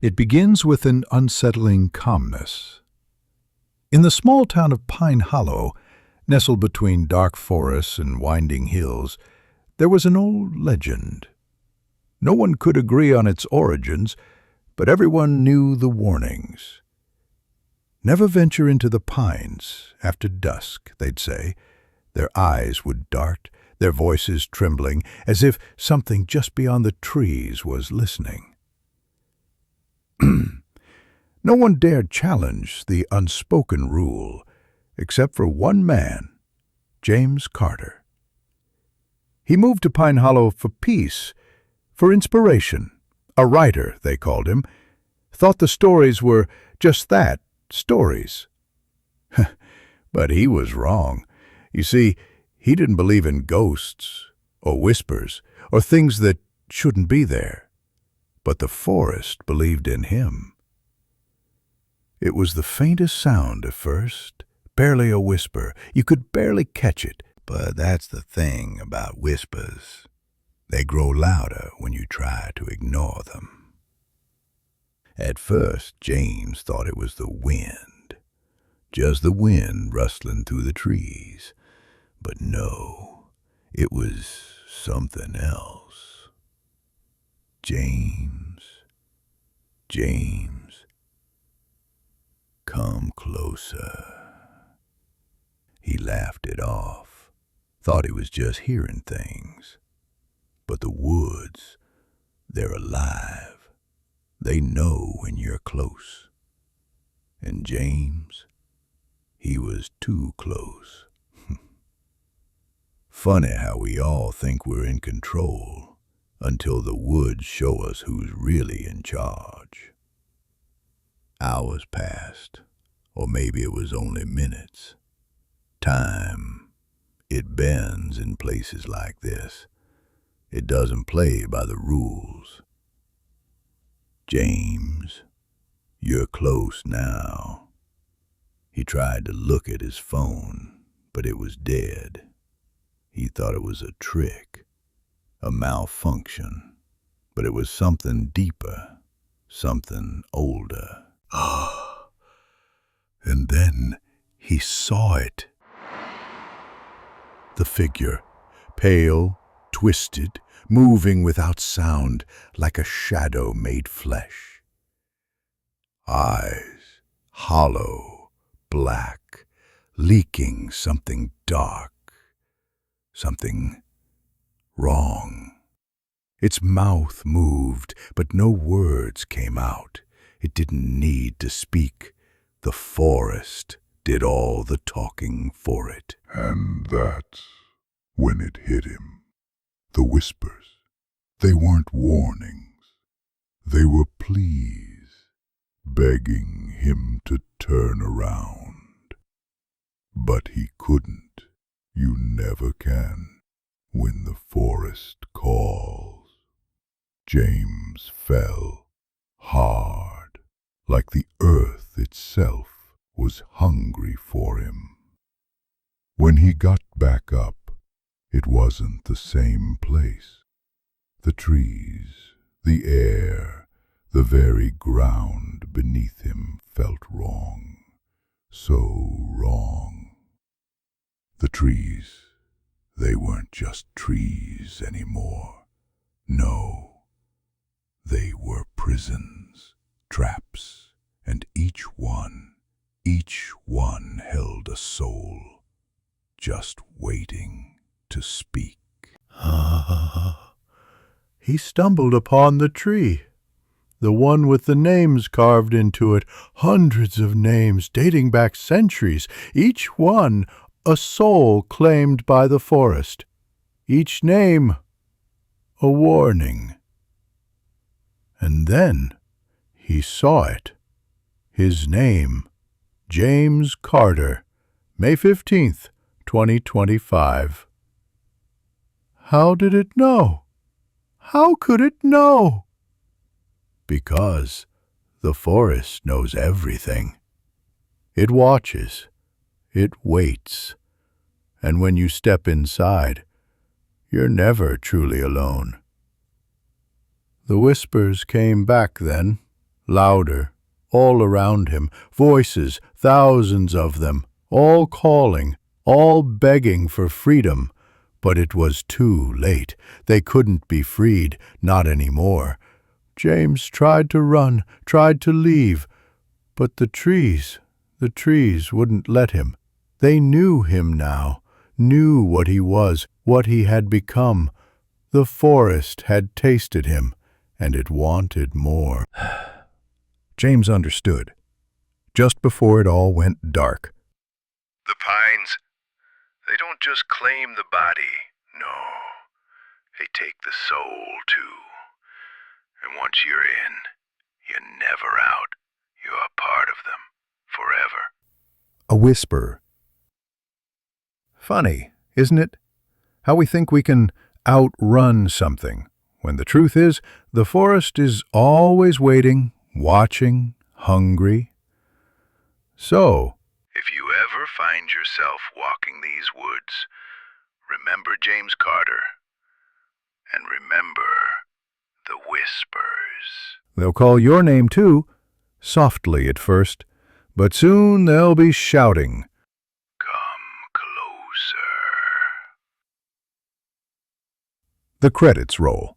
It begins with an unsettling calmness. In the small town of Pine Hollow, nestled between dark forests and winding hills, there was an old legend. No one could agree on its origins, but everyone knew the warnings. Never venture into the pines after dusk, they'd say. Their eyes would dart, their voices trembling, as if something just beyond the trees was listening. No one dared challenge the unspoken rule, except for one man, James Carter. He moved to Pine Hollow for peace, for inspiration. A writer, they called him, thought the stories were just that, stories. But he was wrong. You see, he didn't believe in ghosts, or whispers, or things that shouldn't be there. But the forest believed in him. It was the faintest sound at first, barely a whisper. You could barely catch it. But that's the thing about whispers. They grow louder when you try to ignore them. At first, James thought it was the wind, just the wind rustling through the trees. But no, it was something else. James, come closer. He laughed it off, thought he was just hearing things. But the woods, they're alive. They know when you're close. And James, he was too close. Funny how we all think we're in control until the woods show us who's really in charge. Hours passed, or maybe it was only minutes. Time, it bends in places like this. It doesn't play by the rules. James, you're close now. He tried to look at his phone, but it was dead. He thought it was a trick, a malfunction, but it was something deeper, something older. And then he saw it. The figure, pale, twisted, moving without sound, like a shadow made flesh. Eyes, hollow, black, leaking something dark, something wrong. Its mouth moved, but no words came out. It didn't need to speak. The forest did all the talking for it. And that's when it hit him. The whispers, they weren't warnings. They were pleas, begging him to turn around. But he couldn't. You never can when the forest calls. James fell hard, like the earth itself was hungry for him. When he got back up, it wasn't the same place. The trees, the air, the very ground beneath him felt wrong, so wrong. The trees, they weren't just trees anymore. No, they were prisons, traps, and each one held a soul, just waiting to speak. He stumbled upon the tree, the one with the names carved into it, hundreds of names dating back centuries, each one a soul claimed by the forest, each name a warning. And then he saw it, his name, James Carter, May 15th, 2025. How did it know? How could it know? Because the forest knows everything. It watches. It waits. And when you step inside, you're never truly alone. The whispers came back then, louder, all around him, voices, thousands of them, all calling, all begging for freedom. But it was too late. They couldn't be freed, not anymore. James tried to run, tried to leave, but the trees wouldn't let him. They knew him now, knew what he was, what he had become. The forest had tasted him, and it wanted more. James understood, just before it all went dark. The pines, they don't just claim the body, no. They take the soul, too. And once you're in, you're never out. You're a part of them, forever. A whisper. Funny, isn't it? How we think we can outrun something, when the truth is, the forest is always waiting, watching, hungry. So, If you ever find yourself walking these woods, remember James Carter, and remember the whispers. they'll call your name too, softly at first, but soon they'll be shouting. Come closer. The credits roll.